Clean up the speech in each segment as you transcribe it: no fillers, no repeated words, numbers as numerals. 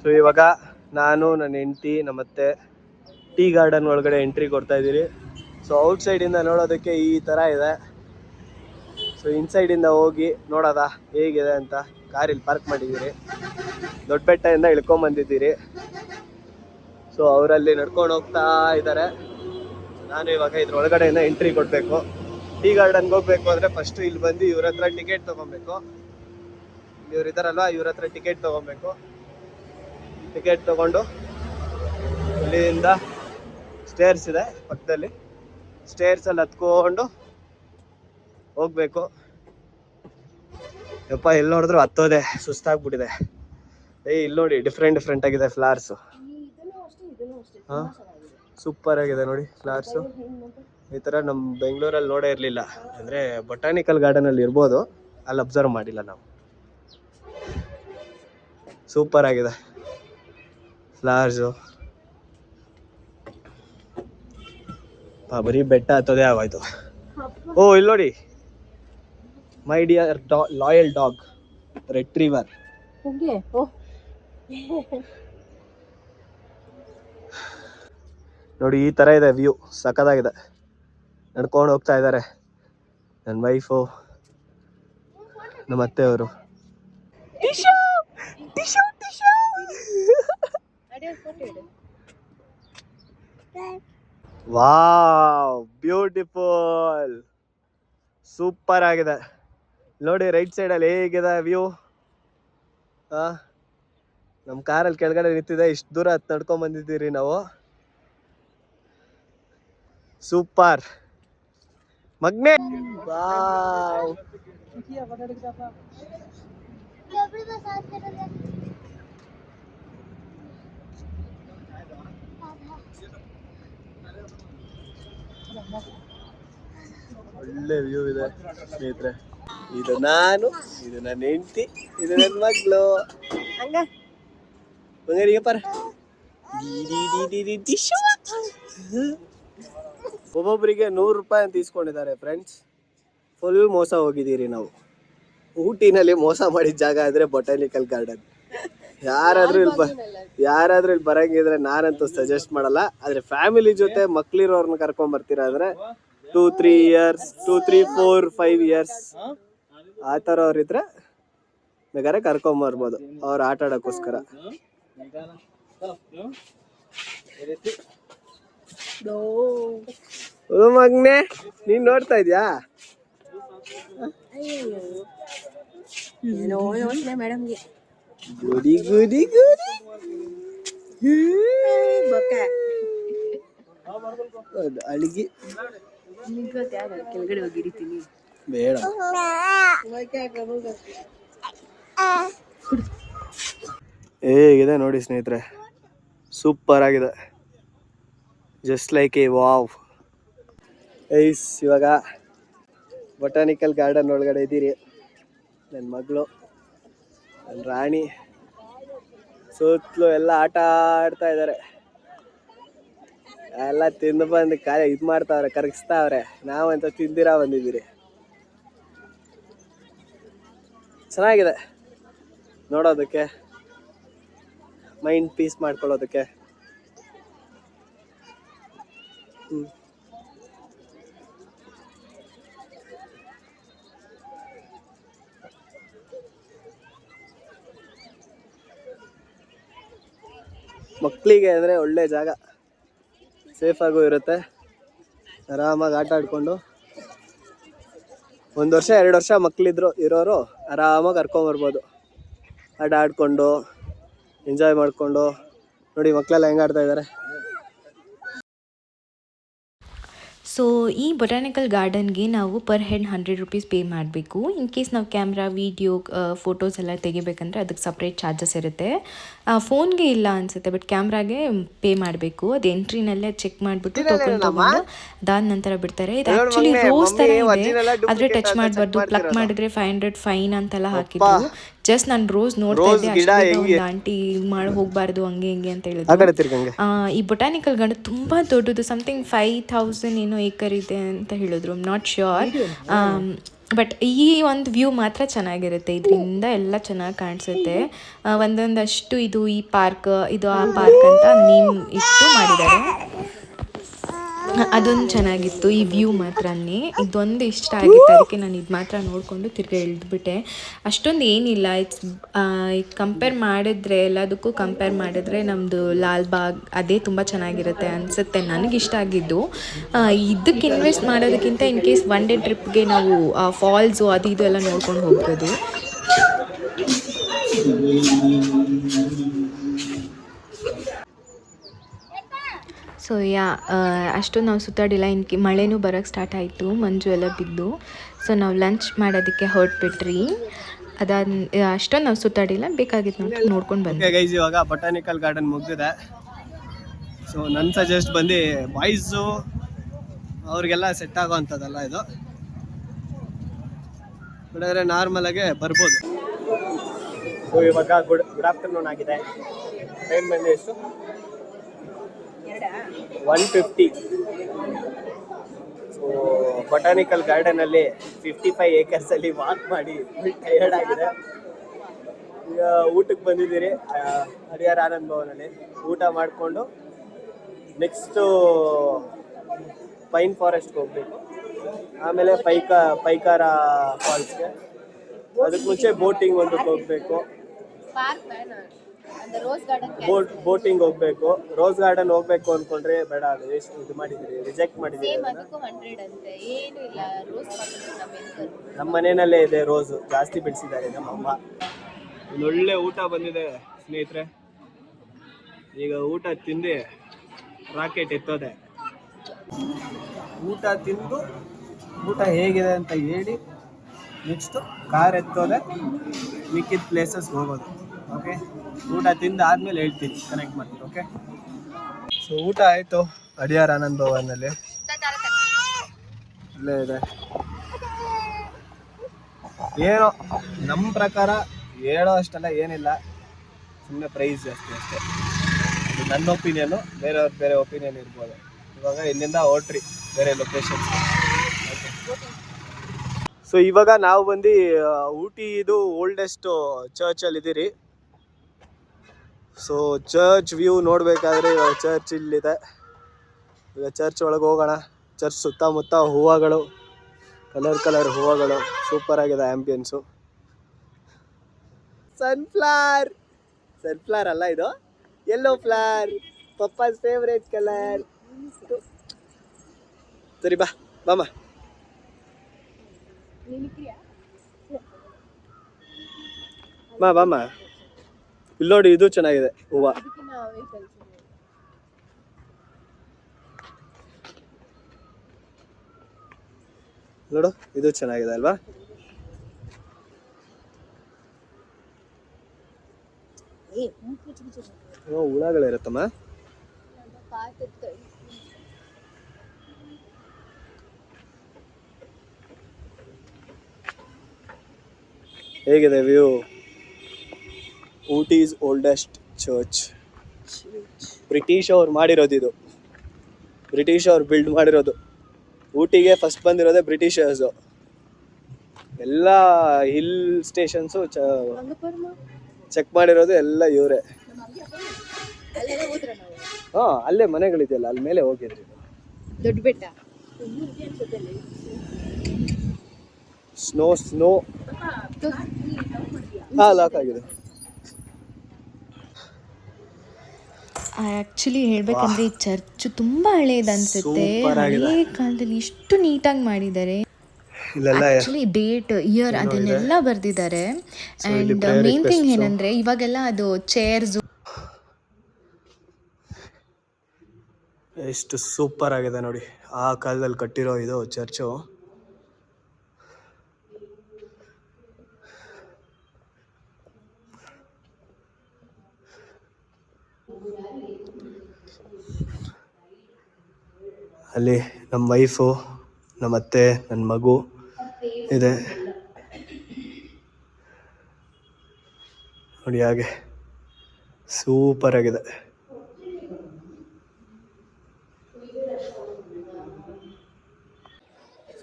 So ಇವಾಗ ನಾನು ನನ್ನ ಹೆಂಡತಿ ನಮ್ಮತ್ತೆ ಟೀ ಗಾರ್ಡನ್ ಒಳಗಡೆ ಎಂಟ್ರಿ ಕೊಡ್ತಾ ಇದ್ದೀರಿ. ಸೊ ಔಟ್ಸೈಡಿಂದ ನೋಡೋದಕ್ಕೆ ಈ ಥರ ಇದೆ. ಸೊ ಇನ್ಸೈಡಿಂದ ಹೋಗಿ ನೋಡೋದ ಹೇಗಿದೆ ಅಂತ. ಕಾರಿಲ್ಲಿ ಪಾರ್ಕ್ ಮಾಡಿದ್ದೀರಿ. ದೊಡ್ಡಬೆಟ್ಟದಿಂದ ಇಳ್ಕೊಂಬಂದಿದ್ದೀರಿ. ಸೊ ಅವರಲ್ಲಿ ನಡ್ಕೊಂಡು ಹೋಗ್ತಾ ಇದ್ದಾರೆ. ನಾನು ಇವಾಗ ಇದ್ರ ಒಳಗಡೆಯಿಂದ ಎಂಟ್ರಿ ಕೊಡಬೇಕು. ಟೀ ಗಾರ್ಡನ್ಗೆ ಹೋಗ್ಬೇಕು ಅಂದರೆ ಫಸ್ಟು ಇಲ್ಲಿ ಬಂದು ಇವ್ರ ಹತ್ರ ಟಿಕೆಟ್ ತೊಗೊಬೇಕು. ಇವ್ರು ಇದ್ದಾರಲ್ವ, ಇವ್ರ ಹತ್ರ ಟಿಕೆಟ್ ತೊಗೊಬೇಕು. ಟಿಕೆಟ್ ತೊಗೊಂಡು ಇಲ್ಲಿಂದ ಸ್ಟೇರ್ಸ್ ಇದೆ ಪಕ್ಕದಲ್ಲಿ. ಸ್ಟೇರ್ಸಲ್ಲಿ ಹತ್ಕೊಂಡು ಹೋಗ್ಬೇಕು. ಯಪ್ಪ ಎಲ್ಲಿ ನೋಡಿದ್ರು ಹತ್ತೋದೆ ಸುಸ್ತಾಗ್ಬಿಟ್ಟಿದೆ. ಇಲ್ಲಿ ನೋಡಿ ಡಿಫ್ರೆಂಟ್ ಆಗಿದೆ ಫ್ಲವರ್ಸು. ಹಾಂ ಸೂಪರ್ ಆಗಿದೆ ನೋಡಿ ಫ್ಲವರ್ಸು. ಈ ಥರ ನಮ್ಮ ಬೆಂಗಳೂರಲ್ಲಿ ನೋಡೇ ಇರಲಿಲ್ಲ. ಅಂದರೆ ಬೊಟಾನಿಕಲ್ ಗಾರ್ಡನಲ್ಲಿ ಇರ್ಬೋದು, ಅಲ್ಲಿ ಅಬ್ಸರ್ವ್ ಮಾಡಿಲ್ಲ ನಾವು. ಸೂಪರ್ ಆಗಿದೆ ಫ್ಲವರ್ಸು. ಬರೀ ಬೆಟ್ಟ ಹತ್ತೋದೇ ಆಗೋಯ್ತು. ಓ ಇಲ್ಲಿ ನೋಡಿ, ಮೈ ಡಿಯರ್ ಲಾಯಲ್ ಡಾಗ್ ರೆಟ್ರೀವರ್. ನೋಡಿ ಈ ಥರ ಇದೆ ವ್ಯೂ, ಸಖತ್ತಾಗಿದೆ. ನಡ್ಕೊಂಡು ಹೋಗ್ತಾ ಇದ್ದಾರೆ ನನ್ನ ವೈಫು, ನಮ್ಮ ಅತ್ತೆಯವರು. ವಾವ್ ಬ್ಯೂಟಿಫುಲ್, ಸೂಪರ್ ಆಗಿದೆ ನೋಡಿ. ರೈಟ್ ಸೈಡಲ್ಲಿ ಹೇಗಿದೆ ವ್ಯೂ. ನಮ್ಮ ಕಾರಲ್ಲಿ ಕೆಳಗಡೆ ನಿಂತಿದೆ. ಇಷ್ಟು ದೂರ ನಡ್ಕೊಂಡ್ ಬಂದಿದ್ದೀರಿ ನಾವು. ಸೂಪರ್ ಮಗ್ನೆ. ವಾವ್ ಒಳ್ಳೆ ವ್ಯೂ ಇದೆ ಸ್ನೇಹಿತರೆ. ಇದು ನಾನು, ಇದು ನನ್ನ ಹೆಂಡತಿ, ಇದು ನನ್ನ ಮಗಳು. ಪರ ಒಬ್ಬೊಬ್ಬರಿಗೆ 100 ರೂಪಾಯಿ ಅಂತ ಇಸ್ಕೊಂಡಿದ್ದಾರೆ ಫ್ರೆಂಡ್ಸ್. ಫುಲ್ ಮೋಸ ಹೋಗಿದ್ದೀರಿ ನಾವು. ಊಟಿನಲ್ಲಿ ಮೋಸ ಮಾಡಿದ ಜಾಗ ಅಂದರೆ ಬೊಟಾನಿಕಲ್ ಗಾರ್ಡನ್. ಯಾರಾದ್ರೂ ಇಲ್ಲಿ ಬರಂಗಿದ್ರೆ ನಾನಂತೂ ಸಜೆಸ್ಟ್ ಮಾಡಲ್ಲ. ಆದರೆ ಫ್ಯಾಮಿಲಿ ಜೊತೆ ಮಕ್ಳಿರೋರ್ನ ಕರ್ಕೊಂಡ್ ಬರ್ತೀರಾ ಅಂದರೆ 2-3 ಇಯರ್ಸ್ 4-5 ಇಯರ್ಸ್ ಆ ಥರ ಅವ್ರಿದ್ರೆ ಬೇಕಾದ್ರೆ ಕರ್ಕೊಂಬರ್ಬೋದು ಅವ್ರು ಆಟ ಆಡೋಕ್ಕೋಸ್ಕರ. ಮಗ್ನೆ ನೀನ್ ನೋಡ್ತಾ ಇದ್ಯಾ? ಗುಡಿ ಗುಡಿ ಗುಡಿ ಅಳಿಗೆ ಕೆಳಗಡೆ ಹೋಗಿರ್ತೀನಿ ಬೇಡ. ಹೇಗಿದೆ ನೋಡಿ ಸ್ನೇಹಿತರೆ, ಸೂಪರ್ ಆಗಿದೆ. Just like A wow. Ice ಇವಾಗ ಬೊಟಾನಿಕಲ್ ಗಾರ್ಡನ್ ಒಳಗಡೆ ಇದ್ದೀರಿ. ನನ್ನ ಮಗಳು, ನನ್ನ ರಾಣಿ ಸುತ್ತಲೂ ಎಲ್ಲ ಆಟ ಆಡ್ತಾ ಇದ್ದಾರೆ. ಎಲ್ಲ ತಿಂದು ಬಂದು ಇದು ಮಾಡ್ತಾವ್ರೆ, ಕರಗಿಸ್ತಾವ್ರೆ. ನಾವಂತ ತಿಂದಿರಾ ಬಂದಿದ್ದೀರಿ. ಚೆನ್ನಾಗಿದೆ ನೋಡೋದಕ್ಕೆ, ಮೈಂಡ್ ಪೀಸ್ ಮಾಡ್ಕೊಳ್ಳೋದಕ್ಕೆ. ಮಕ್ಕಳಿಗೆ ಅಂದರೆ ಒಳ್ಳೆ ಜಾಗ, ಸೇಫಾಗೂ ಇರುತ್ತೆ. ಆರಾಮಾಗಿ ಆಟ ಆಡಿಕೊಂಡು 1 ವರ್ಷ 2 ವರ್ಷ ಇರೋರು ಆರಾಮಾಗಿ ಕರ್ಕೊಂಬರ್ಬೋದು. ಆಟ ಆಡಿಕೊಂಡು ಎಂಜಾಯ್ ಮಾಡಿಕೊಂಡು. ನೋಡಿ ಮಕ್ಕಳೆಲ್ಲ ಹೆಂಗೆ ಆಡ್ತಾ ಇದ್ದಾರೆ. ಸೊ ಈ ಬೊಟಾನಿಕಲ್ ಗಾರ್ಡನ್ಗೆ ನಾವು ಪರ್ ಹೆಡ್ 100 ರೂಪೀಸ್ ಪೇ ಮಾಡಬೇಕು. ಇನ್ ಕೇಸ್ ನಾವು ಕ್ಯಾಮ್ರಾ, ವಿಡಿಯೋ, ಫೋಟೋಸ್ ಎಲ್ಲ ತೆಗಿಬೇಕಂದ್ರೆ ಅದಕ್ಕೆ ಸಪ್ರೇಟ್ ಚಾರ್ಜಸ್ ಇರುತ್ತೆ. ಫೋನ್ಗೆ ಇಲ್ಲ ಅನಿಸುತ್ತೆ, ಬಟ್ ಕ್ಯಾಮ್ರಾಗೆ ಪೇ ಮಾಡಬೇಕು. ಅದು ಎಂಟ್ರಿನಲ್ಲೇ ಚೆಕ್ ಮಾಡಿಬಿಟ್ಟು ಟೋಕನ್ ತೊಗೊಂಡು ಅದಾದ ನಂತರ ಬಿಡ್ತಾರೆ. ಇದು ಆ್ಯಕ್ಚುಲಿ ರೋಸ್ ಥರ ಇದೆ, ಆದರೆ ಟಚ್ ಮಾಡಬಾರ್ದು. ಪ್ಲಕ್ ಮಾಡಿದ್ರೆ 500 ಫೈನ್ ಅಂತೆಲ್ಲ ಹಾಕಿದ್ರು. ಜಸ್ಟ್ ನಾನು ರೋಸ್ ನೋಡ್ತಾ ಇದ್ದೆ, ಒಂದು ಆಂಟಿ ಮಾಡಿ ಹೋಗಬಾರ್ದು ಹಂಗೆ ಹಿಂಗೆ ಅಂತ ಹೇಳಿದ್ರು. ಈ ಬೊಟಾನಿಕಲ್ ಗಾರ್ಡನ್ ತುಂಬ ದೊಡ್ಡದು, ಸಮಥಿಂಗ್ 5000 ಏನೋ ಏಕರ್ ಇದೆ ಅಂತ ಹೇಳಿದ್ರು. Not sure. ಬಟ್ ಈ ಒಂದು ವ್ಯೂ ಮಾತ್ರ ಚೆನ್ನಾಗಿರುತ್ತೆ, ಇದರಿಂದ ಎಲ್ಲ ಚೆನ್ನಾಗಿ ಕಾಣಿಸುತ್ತೆ. ಒಂದೊಂದಷ್ಟು ಇದು ಈ ಪಾರ್ಕ್, ಇದು ಆ ಪಾರ್ಕ್ ಅಂತ ನೇಮ್ ಇಟ್ಟು ಮಾಡಿದ್ದಾರೆ. ಅದೊಂದು ಚೆನ್ನಾಗಿತ್ತು, ಈ ವ್ಯೂ ಮಾತ್ರನೇ ಇದೊಂದು ಇಷ್ಟ ಆಗಿತ್ತು. ಅದಕ್ಕೆ ನಾನು ಇದು ಮಾತ್ರ ನೋಡಿಕೊಂಡು ತಿರ್ಗಿ ಇಳಿದ್ಬಿಟ್ಟೆ. ಅಷ್ಟೊಂದು ಏನಿಲ್ಲ, ಕಂಪೇರ್ ಮಾಡಿದ್ರೆ ಎಲ್ಲದಕ್ಕೂ ಕಂಪೇರ್ ಮಾಡಿದ್ರೆ ನಮ್ಮದು ಲಾಲ್ಬಾಗ್ ಅದೇ ತುಂಬ ಚೆನ್ನಾಗಿರುತ್ತೆ ಅನಿಸುತ್ತೆ ನನಗಿಷ್ಟ ಆಗಿದ್ದು. ಇದಕ್ಕೆ ಇನ್ವೆಸ್ಟ್ ಮಾಡೋದಕ್ಕಿಂತ ಇನ್ ಕೇಸ್ ಒನ್ ಡೇ ಟ್ರಿಪ್ಗೆ ನಾವು ಫಾಲ್ಸು ಅದು ಇದು ಎಲ್ಲ ನೋಡ್ಕೊಂಡು ಹೋಗ್ಬೋದು. ಸೊ ಅಷ್ಟೊಂದು ನಾವು ಸುತ್ತಾಡಿಲ್ಲ. ಮಳೆನೂ ಬರೋಕ್ಕೆ ಸ್ಟಾರ್ಟ್ ಆಯಿತು, ಮಂಜು ಎಲ್ಲ ಬಿದ್ದು. ಸೊ ನಾವು ಲಂಚ್ ಮಾಡೋದಕ್ಕೆ ಹೊರಟ್ಬಿಟ್ರಿ. ಅಷ್ಟೊಂದು ನಾವು ಸುತ್ತಾಡಿಲ್ಲ, ಬೇಕಾಗಿತ್ತು ನೋಡ್ಕೊಂಡು ಬಂದ್ವಿ. ಗೈಸ್, ಇವಾಗ ಬೊಟಾನಿಕಲ್ ಗಾರ್ಡನ್ ಮುಗಿದಿದೆ. ಸೊ ನನ್ನ ಸಜೆಸ್ಟ್ ಬಂದು ಬಾಯ್ಸು ಅವ್ರಿಗೆಲ್ಲ ಸೆಟ್ ಆಗೋ ಅಂಥದ್ದಲ್ಲ ಇದು. ನೋಡಿದ್ರೆ ನಾರ್ಮಲ್ ಆಗಿ ಬರ್ಬೋದು. ಸೊ ಇವಾಗ ಗುಡ್ ಆಫ್ಟರ್ನೂನ್ ಆಗಿದೆ. ಟೈಮ್ ಬಂದು ಎಷ್ಟು? 1:50. ಸೊ ಬೊಟಾನಿಕಲ್ ಗಾರ್ಡನಲ್ಲಿ 55 ಏಕರ್ಸಲ್ಲಿ ವಾಕ್ ಮಾಡಿ ಫುಲ್ ಟಯರ್ಡ್ ಆಗಿದೆ. ಈಗ ಊಟಕ್ಕೆ ಬಂದಿದ್ದೀರಿ ಹರಿಹರ ಆನಂದ್ ಭವನಲ್ಲಿ. ಊಟ ಮಾಡಿಕೊಂಡು ನೆಕ್ಸ್ಟು ಪೈನ್ ಫಾರೆಸ್ಟ್ಗೆ ಹೋಗ್ಬೇಕು, ಆಮೇಲೆ ಪೈಕಾರ ಫಾಲ್ಸ್ಗೆ. ಅದಕ್ಕೆ ಮುಂಚೆ ಬೋಟಿಂಗ್ ಒಂದಕ್ಕೆ ಹೋಗ್ಬೇಕು, ಬೋಟಿಂಗ್ ಹೋಗ್ಬೇಕು. ರೋಸ್ ಗಾರ್ಡನ್ ಹೋಗ್ಬೇಕು ಅನ್ಕೊಂಡ್ರೆ ಬೇಡ, ಅದು ಎಷ್ಟು ಇದು ಮಾಡಿದಿರಿ, ರಿಜೆಕ್ಟ್ ಮಾಡಿದಿರಿ. ನಮ್ಮ ಮನೆಯಲ್ಲೇ ಇದೆ ರೋಸು, ಜಾಸ್ತಿ ಬೆಳೆಸಿದ್ದಾರೆ ನಮ್ಮಮ್ಮ. ಒಳ್ಳೆ ಊಟ ಬಂದಿದೆ ಸ್ನೇಹಿತರೆ. ಈಗ ಊಟ ತಿಂದು ರಾಕೆಟ್ ಎತ್ತೋದೆ. ಊಟ ತಿಂದು ಊಟ ಹೇಗಿದೆ ಅಂತ ಹೇಳಿ ನೆಕ್ಸ್ಟು ಕಾರ್ ಎತ್ತೋದೆ, ಮಿಕ್ಕಿದ ಪ್ಲೇಸಸ್ ಹೋಗೋದು. ಓಕೆ, ಊಟ ತಿಂದು ಆದಮೇಲೆ ಹೇಳ್ತೀನಿ, ಕನೆಕ್ಟ್ ಮಾಡ್ತೀನಿ. ಓಕೆ, ಸೊ ಊಟ ಆಯಿತು ಹರಿಹರ ಆನಂದ್ ಭವನಲ್ಲಿ. ಇಲ್ಲೇ ಇದೆ. ಏನೋ ನಮ್ಮ ಪ್ರಕಾರ ಹೇಳೋ ಅಷ್ಟೆಲ್ಲ ಏನಿಲ್ಲ, ಸುಮ್ಮನೆ ಪ್ರೈಸ್ ಜಾಸ್ತಿ ಅಷ್ಟೇ. ಇದು ನನ್ನ ಒಪಿನಿಯನು, ಬೇರೆಯವ್ರ ಬೇರೆ ಒಪಿನಿಯನ್ ಇರ್ಬೋದು. ಇವಾಗ ಇಲ್ಲಿಂದ ಹೊರಟ್ರಿ ಬೇರೆ ಲೊಕೇಶನ್ಸ್. ಸೊ ಇವಾಗ ನಾವು ಬಂದು ಊಟಿ ಇದು ಓಲ್ಡೆಸ್ಟ್ ಚರ್ಚಲ್ಲಿ ಇದ್ದೀರಿ. ಸೊ ಚರ್ಚ್ ವ್ಯೂ ನೋಡಬೇಕಾದ್ರೆ ಇವಾಗ ಚರ್ಚ್ ಇಲ್ಲಿದೆ. ಈಗ ಚರ್ಚ್ ಒಳಗೆ ಹೋಗೋಣ. ಚರ್ಚ್ ಸುತ್ತಮುತ್ತ ಹೂವುಗಳು, ಕಲರ್ ಹೂವುಗಳು, ಸೂಪರ್ ಆಗಿದೆ ಆ್ಯಂಬಿಯನ್ಸು. ಸನ್ಫ್ಲವರ್ ಅಲ್ಲ ಇದು, ಯೆಲ್ಲೋ ಫ್ಲವರ್, ಪಪ್ಪಾಸ್ ಫೇವ್ರೇಟ್ ಕಲರ್. ಸರಿ ಬಾಮ. ಬಾಮ, ಇಲ್ಲಿ ನೋಡಿ, ಇದು ಚೆನ್ನಾಗಿದೆ ಹೂವು. ನೋಡು, ಇದು ಚೆನ್ನಾಗಿದೆ ಅಲ್ವಾ? ಹುಳಗಳಿರುತ್ತಮ್ಮ. ಹೇಗಿದೆ view? Ooty is oldest church. British ಅವ್ರು ಮಾಡಿರೋದು ಇದು, ಬ್ರಿಟಿಷ್ ಅವ್ರು ಬಿಲ್ಡ್ ಮಾಡಿರೋದು. ಊಟಿಗೆ ಫಸ್ಟ್ ಬಂದಿರೋದೇ ಬ್ರಿಟಿಷರ್ಸು. ಎಲ್ಲ ಹಿಲ್ ಸ್ಟೇಷನ್ಸು ಚೆಕ್ ಮಾಡಿರೋದು ಎಲ್ಲ ಇವರೇ. ಹಾಂ, ಅಲ್ಲೇ ಮನೆಗಳಿದೆಯಲ್ಲ, ಅಲ್ಲಿ ಮೇಲೆ ಹೋಗಿದ್ರಿ. ದೊಡ್ಡ ಬೆಟ್ಟ, ಸ್ನೋ ಹಾಂ, ಲಾಕ್ ಆಗಿದೆ. ಆ್ಯಕ್ಚುಲಿ ಹೇಳ್ಬೇಕಂದ್ರೆ ಈ ಚರ್ಚ್ ತುಂಬ ಹಳೇದು ಅನ್ಸುತ್ತೆ. ಹಳೇ ಕಾಲದಲ್ಲಿ ಇಷ್ಟು ನೀಟಾಗಿ ಮಾಡಿದ್ದಾರೆ. ಆ್ಯಕ್ಚುಲಿ ಡೇಟ್, ಇಯರ್ ಅದನ್ನೆಲ್ಲ ಬರೆದಿದ್ದಾರೆ. ಆ್ಯಂಡ್ ಮೇನ್ ಥಿಂಗ್ ಏನಂದರೆ ಇವಾಗೆಲ್ಲ ಅದು ಚೇರ್ಸು ಎಷ್ಟು ಸೂಪರ್ ಆಗಿದೆ ನೋಡಿ. ಆ ಕಾಲದಲ್ಲಿ ಕಟ್ಟಿರೋ ಇದು ಚರ್ಚು. ಅಲ್ಲಿ ನಮ್ಮ ವೈಫು, ನಮ್ಮ ಅತ್ತೆ, ನನ್ನ ಮಗು ಇದೆ ನೋಡಿ. ಹಾಗೆ ಸೂಪರ್ ಆಗಿದೆ.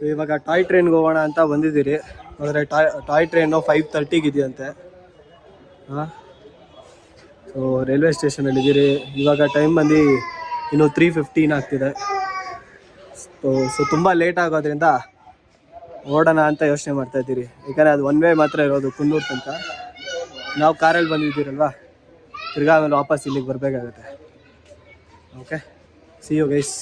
ಸೊ ಇವಾಗ ಟಾಯ್ ಟ್ರೈನ್ಗೆ ಹೋಗೋಣ ಅಂತ ಬಂದಿದ್ದೀರಿ. ಆದರೆ ಟಾಯ್ ಟ್ರೈನು 5:30 ಇದೆಯಂತೆ. ಹಾಂ, ಸೊ ರೈಲ್ವೆ ಸ್ಟೇಷನಲ್ಲಿ ಇದ್ದೀರಿ. ಇವಾಗ ಟೈಮ್ ಬಂದು ಇನ್ನು 3:15 ಆಗ್ತಿದೆ. ಸೊ ತುಂಬ ಲೇಟ್ ಆಗೋದ್ರಿಂದ ಓಡೋಣ ಅಂತ ಯೋಚನೆ ಮಾಡ್ತಾ ಇದ್ದೀರಿ. ಯಾಕಂದರೆ ಅದು 1 ವೇ ಮಾತ್ರ ಇರೋದು ಕುನ್ನೂರು ತನಕ. ನಾವು ಕಾರಲ್ಲಿ ಬಂದಿದ್ದೀರಲ್ವಾ, ತಿರ್ಗಾ ಆಮೇಲೆ ವಾಪಸ್ ಇಲ್ಲಿಗೆ ಬರಬೇಕಾಗತ್ತೆ. Okay, see you guys.